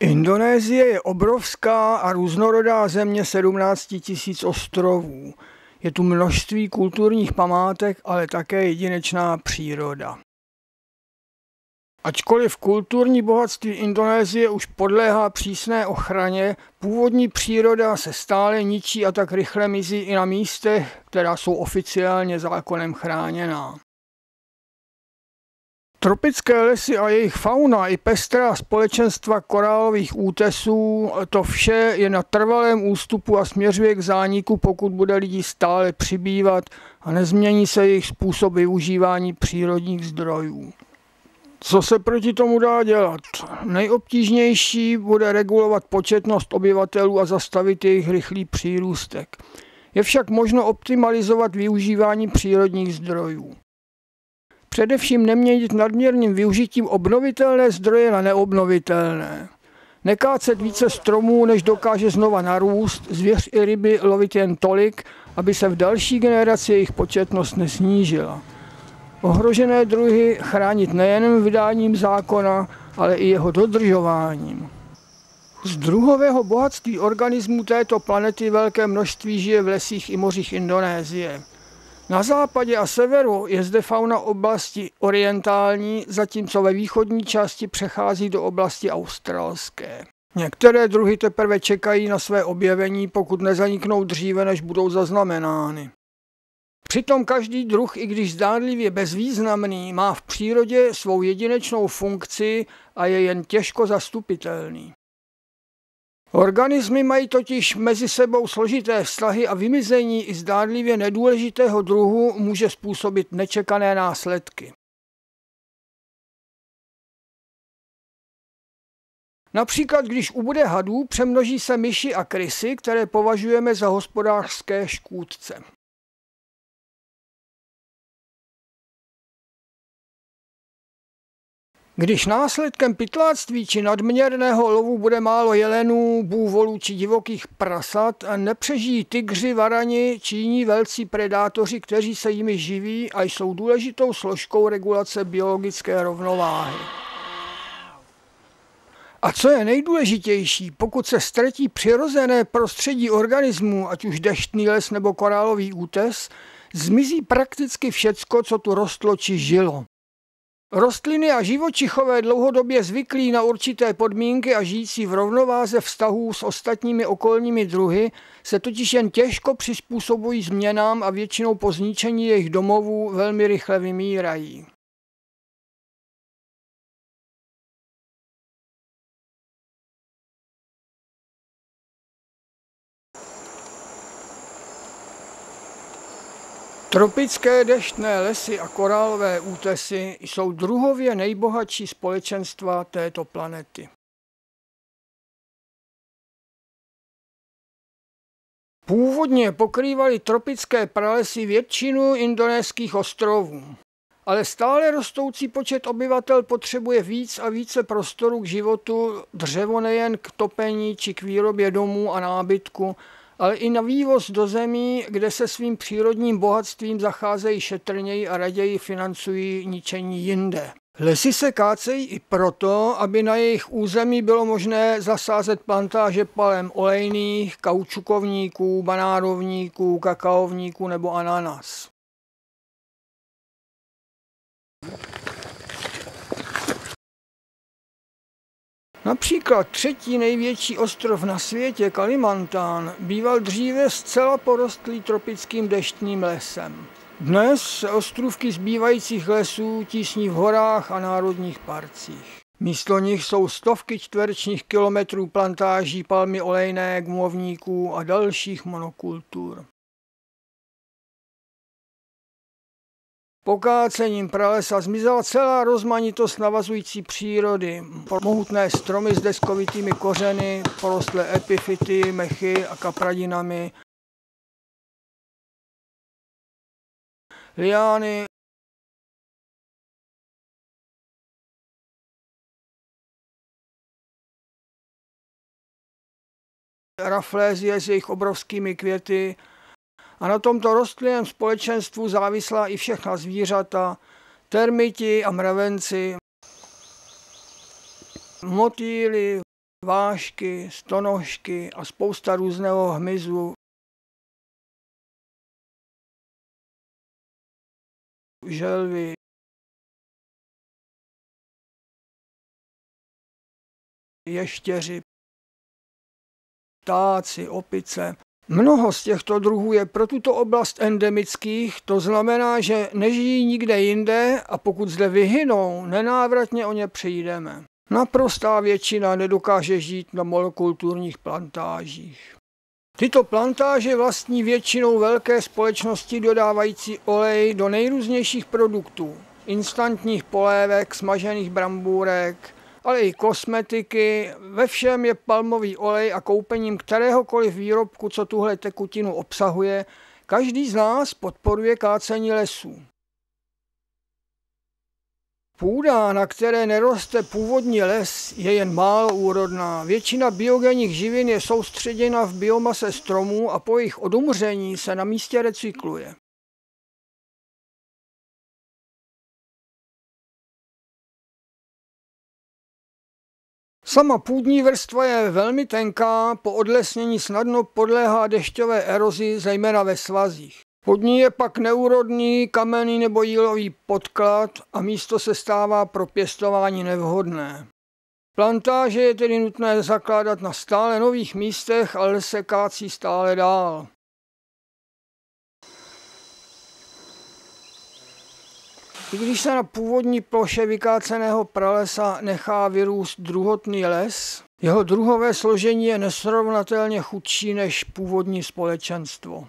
Indonésie je obrovská a různorodá země 17 000 ostrovů. Je tu množství kulturních památek, ale také jedinečná příroda. Ačkoliv kulturní bohatství Indonésie už podléhá přísné ochraně, původní příroda se stále ničí a tak rychle mizí i na místech, která jsou oficiálně zákonem chráněná. Tropické lesy a jejich fauna i pestrá společenstva korálových útesů, to vše je na trvalém ústupu a směřuje k zániku, pokud bude lidí stále přibývat a nezmění se jejich způsob využívání přírodních zdrojů. Co se proti tomu dá dělat? Nejobtížnější bude regulovat početnost obyvatelů a zastavit jejich rychlý přírůstek. Je však možno optimalizovat využívání přírodních zdrojů. Především neměnit nadměrným využitím obnovitelné zdroje na neobnovitelné. Nekácet více stromů, než dokáže znova narůst, zvěř i ryby lovit jen tolik, aby se v další generaci jejich početnost nesnížila. Ohrožené druhy chránit nejen vydáním zákona, ale i jeho dodržováním. Z druhového bohatství organismů této planety velké množství žije v lesích i mořích Indonésie. Na západě a severu je zde fauna oblasti orientální, zatímco ve východní části přechází do oblasti australské. Některé druhy teprve čekají na své objevení, pokud nezaniknou dříve, než budou zaznamenány. Přitom každý druh, i když zdánlivě bezvýznamný, má v přírodě svou jedinečnou funkci a je jen těžko zastupitelný. Organismy mají totiž mezi sebou složité vztahy a vymizení i zdánlivě nedůležitého druhu může způsobit nečekané následky. Například, když ubude hadů, přemnoží se myši a krysy, které považujeme za hospodářské škůdce. Když následkem pytláctví či nadměrného lovu bude málo jelenů, bůvolů či divokých prasat, nepřežijí tygři, varani či jiní velcí predátoři, kteří se jimi živí a jsou důležitou složkou regulace biologické rovnováhy. A co je nejdůležitější, pokud se ztratí přirozené prostředí organismů, ať už deštný les nebo korálový útes, zmizí prakticky všecko, co tu rostlo či žilo. Rostliny a živočichové dlouhodobě zvyklí na určité podmínky a žijící v rovnováze vztahů s ostatními okolními druhy se totiž jen těžko přizpůsobují změnám a většinou po zničení jejich domovů velmi rychle vymírají. Tropické deštné lesy a korálové útesy jsou druhově nejbohatší společenstva této planety. Původně pokrývaly tropické pralesy většinu indonéských ostrovů, ale stále rostoucí počet obyvatel potřebuje víc a více prostoru k životu, dřevo nejen k topení či k výrobě domů a nábytku, ale i na vývoz do zemí, kde se svým přírodním bohatstvím zacházejí šetrněji a raději financují ničení jinde. Lesy se kácejí i proto, aby na jejich území bylo možné zasázet plantáže palem olejných, kaučukovníků, banánovníků, kakaovníků nebo ananas. Například třetí největší ostrov na světě, Kalimantan, býval dříve zcela porostlý tropickým deštným lesem. Dnes se ostrůvky zbývajících lesů tísní v horách a národních parcích. Místo nich jsou stovky čtverečních kilometrů plantáží palmy olejné, gumovníků a dalších monokultur. Pokácením pralesa zmizela celá rozmanitost navazující přírody. Mohutné stromy s deskovitými kořeny, porostlé epifyty, mechy a kapradinami, liány, raflézie s jejich obrovskými květy. A na tomto rostlinném společenstvu závislá i všechna zvířata, termiti a mravenci, motýly, vážky, stonožky a spousta různého hmyzu. Želvy, ještěři, ptáci, opice. Mnoho z těchto druhů je pro tuto oblast endemických, to znamená, že nežijí nikde jinde a pokud zde vyhynou, nenávratně o ně přijdeme. Naprostá většina nedokáže žít na monokulturních plantážích. Tyto plantáže vlastní většinou velké společnosti dodávající olej do nejrůznějších produktů. Instantních polévek, smažených brambůrek, ale i kosmetiky. Ve všem je palmový olej a koupením kteréhokoliv výrobku, co tuhle tekutinu obsahuje, každý z nás podporuje kácení lesů. Půda, na které neroste původní les, je jen málo úrodná. Většina biogenních živin je soustředěna v biomase stromů a po jejich odumření se na místě recykluje. Sama půdní vrstva je velmi tenká, po odlesnění snadno podléhá dešťové erozi, zejména ve svazích. Pod ní je pak neúrodný kamenný nebo jílový podklad a místo se stává pro pěstování nevhodné. Plantáže je tedy nutné zakládat na stále nových místech a les se kácí stále dál. I když se na původní ploše vykáceného pralesa nechá vyrůst druhotný les, jeho druhové složení je nesrovnatelně chudší než původní společenstvo.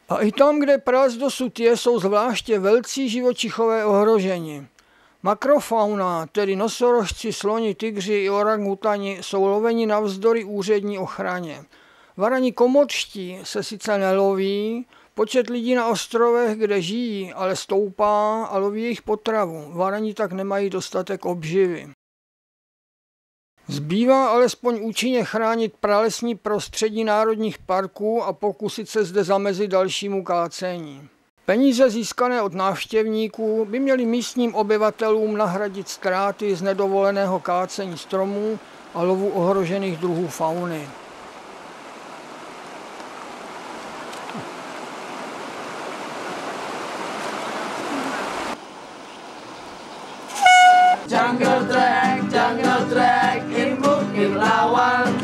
A i tam, kde prales dosud je, jsou zvláště velcí živočichové ohroženi. Makrofauna, tedy nosorožci, sloni, tygři i orangutani, jsou loveni navzdory úřední ochraně. Varani komotští se sice neloví, počet lidí na ostrovech, kde žijí, ale stoupá a loví jejich potravu. Varani tak nemají dostatek obživy. Zbývá alespoň účinně chránit pralesní prostředí národních parků a pokusit se zde zamezit dalšímu kácení. Peníze získané od návštěvníků by měly místním obyvatelům nahradit ztráty z nedovoleného kácení stromů a lovu ohrožených druhů fauny. Jungle track in Bukit Lawang.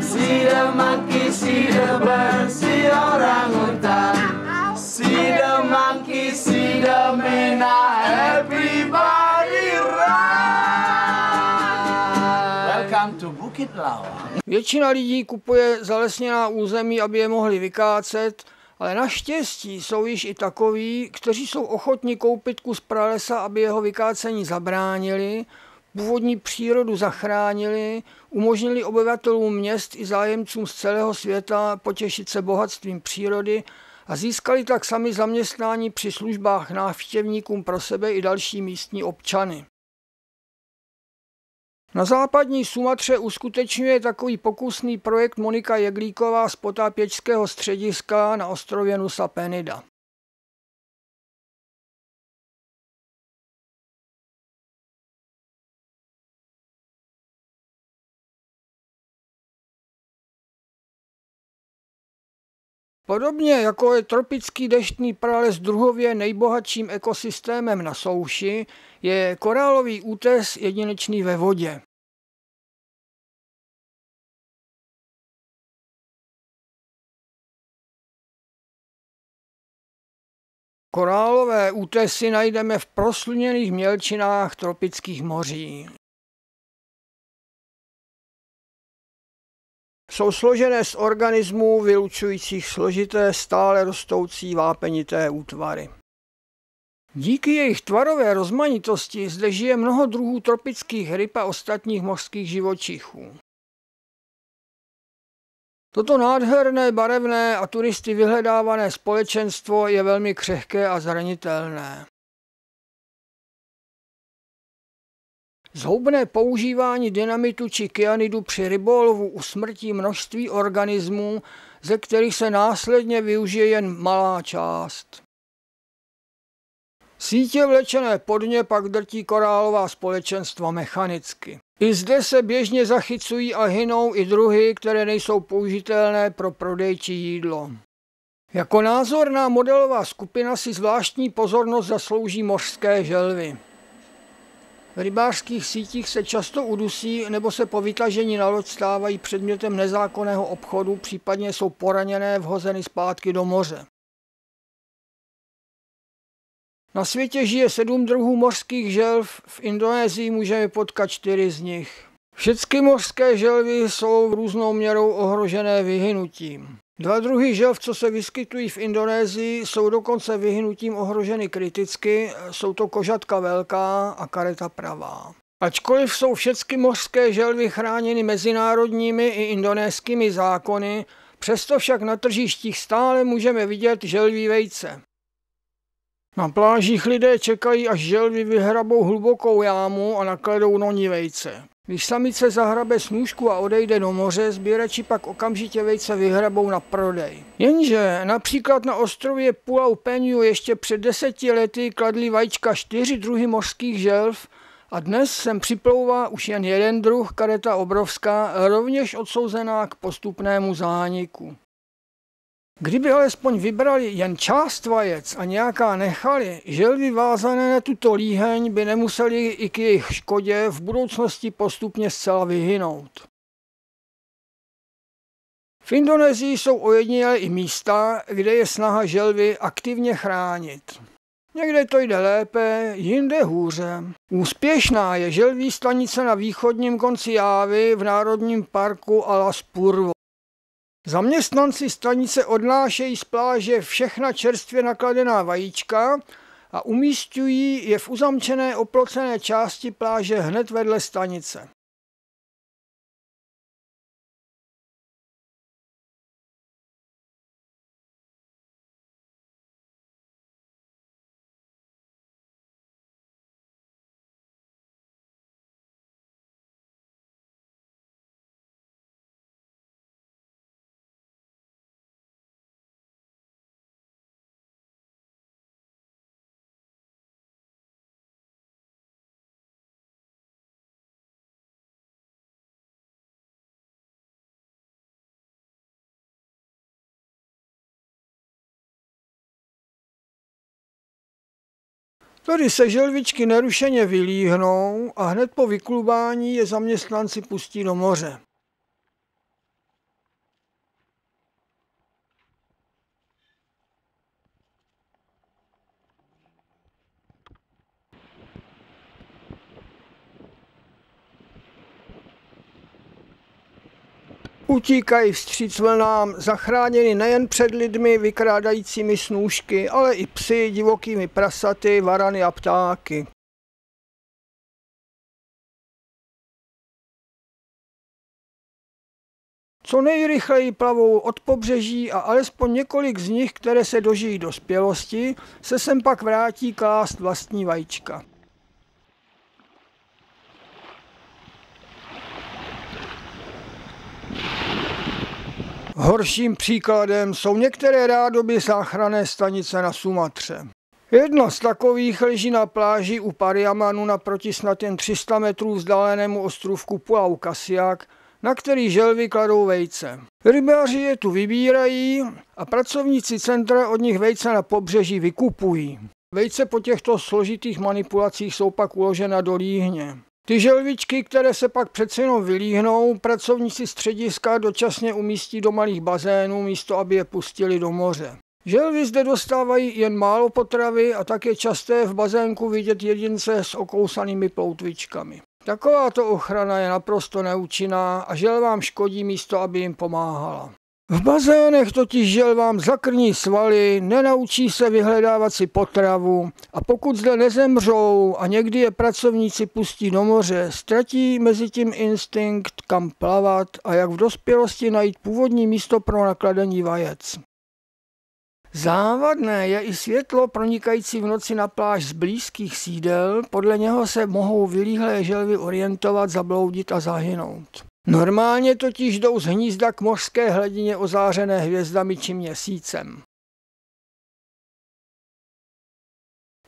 See the monkey, see the bird, see the orangutan. See the monkey, see the mina, everybody run. Welcome to Bukit Lawang. Většina lidí kupuje zalesněná území, aby je mohli vykácet, ale naštěstí jsou již i takoví, kteří jsou ochotni koupit kus pralesa, aby jeho vykácení zabránili, původní přírodu zachránili, umožnili obyvatelům měst i zájemcům z celého světa potěšit se bohatstvím přírody a získali tak sami zaměstnání při službách návštěvníkům pro sebe i další místní občany. Na západní Sumatře uskutečňuje takový pokusný projekt Monika Jeglíková z potápěčského střediska na ostrově Nusa Penida. Podobně jako je tropický deštný prales druhově nejbohatším ekosystémem na souši, je korálový útes jedinečný ve vodě. Korálové útesy najdeme v prosluněných mělčinách tropických moří. Jsou složené z organismů vylučujících složité, stále rostoucí vápenité útvary. Díky jejich tvarové rozmanitosti zde žije mnoho druhů tropických ryb a ostatních mořských živočichů. Toto nádherné, barevné a turisty vyhledávané společenstvo je velmi křehké a zranitelné. Zhoubné používání dynamitu či kyanidu při rybolovu usmrtí množství organismů, ze kterých se následně využije jen malá část. Sítě vlečené po dně pak drtí korálová společenstva mechanicky. I zde se běžně zachycují a hynou i druhy, které nejsou použitelné pro prodej či jídlo. Jako názorná modelová skupina si zvláštní pozornost zaslouží mořské želvy. V rybářských sítích se často udusí nebo se po vytažení na loď stávají předmětem nezákonného obchodu, případně jsou poraněné vhozeny zpátky do moře. Na světě žije 7 druhů mořských želv, v Indonésii můžeme potkat 4 z nich. Všechny mořské želvy jsou různou měrou ohrožené vyhynutím. 2 druhy želv, co se vyskytují v Indonésii, jsou dokonce vyhynutím ohroženy kriticky, jsou to kožatka velká a kareta pravá. Ačkoliv jsou všechny mořské želvy chráněny mezinárodními i indonéskými zákony, přesto však na tržištích stále můžeme vidět želví vejce. Na plážích lidé čekají, až želvy vyhrabou hlubokou jámu a nakladou do ní vejce. Když samice zahrabe snůšku a odejde do moře, sběrači pak okamžitě vejce vyhrabou na prodej. Jenže například na ostrově Pulau Penyu ještě před 10 lety kladly vajíčka 4 druhy mořských želv a dnes sem připlouvá už jen 1 druh, kareta obrovská, rovněž odsouzená k postupnému zániku. Kdyby alespoň vybrali jen část vajec a nějaká nechali, želvy vázané na tuto líheň by nemuseli i k jejich škodě v budoucnosti postupně zcela vyhynout. V Indonésii jsou ojedinělé i místa, kde je snaha želvy aktivně chránit. Někde to jde lépe, jinde hůře. Úspěšná je želví stanice na východním konci Jávy v národním parku Alas Purwo. Zaměstnanci stanice odnášejí z pláže všechna čerstvě nakladená vajíčka a umísťují je v uzamčené oplocené části pláže hned vedle stanice. Tady se želvičky nerušeně vylíhnou a hned po vyklubání je zaměstnanci pustí do moře. Utíkají vstříc vlnám, zachráněni nejen před lidmi vykrádajícími snůšky, ale i psy, divokými prasaty, varany a ptáky. Co nejrychleji plavou od pobřeží a alespoň několik z nich, které se dožijí dospělosti, se sem pak vrátí klást vlastní vajíčka. Horším příkladem jsou některé rádoby záchranné stanice na Sumatře. Jedna z takových leží na pláži u Pariamanu naproti snad jen 300 metrů vzdálenému ostrůvku Pulau Kasiak, na který želvy kladou vejce. Rybáři je tu vybírají a pracovníci centra od nich vejce na pobřeží vykupují. Vejce po těchto složitých manipulacích jsou pak uložena do líhně. Ty želvičky, které se pak přece jenom vylíhnou, pracovníci střediska dočasně umístí do malých bazénů, místo aby je pustili do moře. Želvy zde dostávají jen málo potravy a tak je časté v bazénku vidět jedince s okousanými ploutvičkami. Takováto ochrana je naprosto neúčinná a želvám škodí místo, aby jim pomáhala. V bazénech totiž želvám zakrní svaly, nenaučí se vyhledávat si potravu a pokud zde nezemřou a někdy je pracovníci pustí do moře, ztratí mezitím instinkt, kam plavat a jak v dospělosti najít původní místo pro nakladení vajec. Závadné je i světlo pronikající v noci na pláž z blízkých sídel, podle něho se mohou vylíhlé želvy orientovat, zabloudit a zahynout. Normálně totiž jdou z hnízda k mořské hladině ozářené hvězdami či měsícem.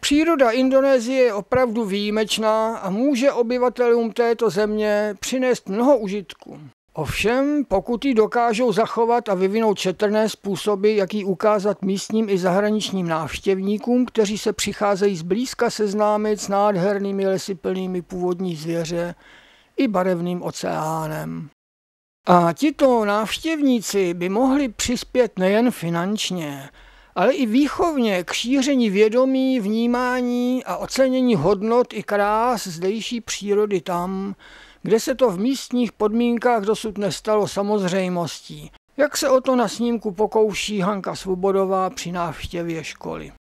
Příroda Indonésie je opravdu výjimečná a může obyvatelům této země přinést mnoho užitku. Ovšem, pokud ji dokážou zachovat a vyvinout šetrné způsoby, jak ji ukázat místním i zahraničním návštěvníkům, kteří se přicházejí zblízka seznámit s nádhernými lesy plnými původní zvěře i barevným oceánem. A tito návštěvníci by mohli přispět nejen finančně, ale i výchovně k šíření vědomí, vnímání a ocenění hodnot i krás zdejší přírody tam, kde se to v místních podmínkách dosud nestalo samozřejmostí, jak se o to na snímku pokouší Hanka Svobodová při návštěvě školy.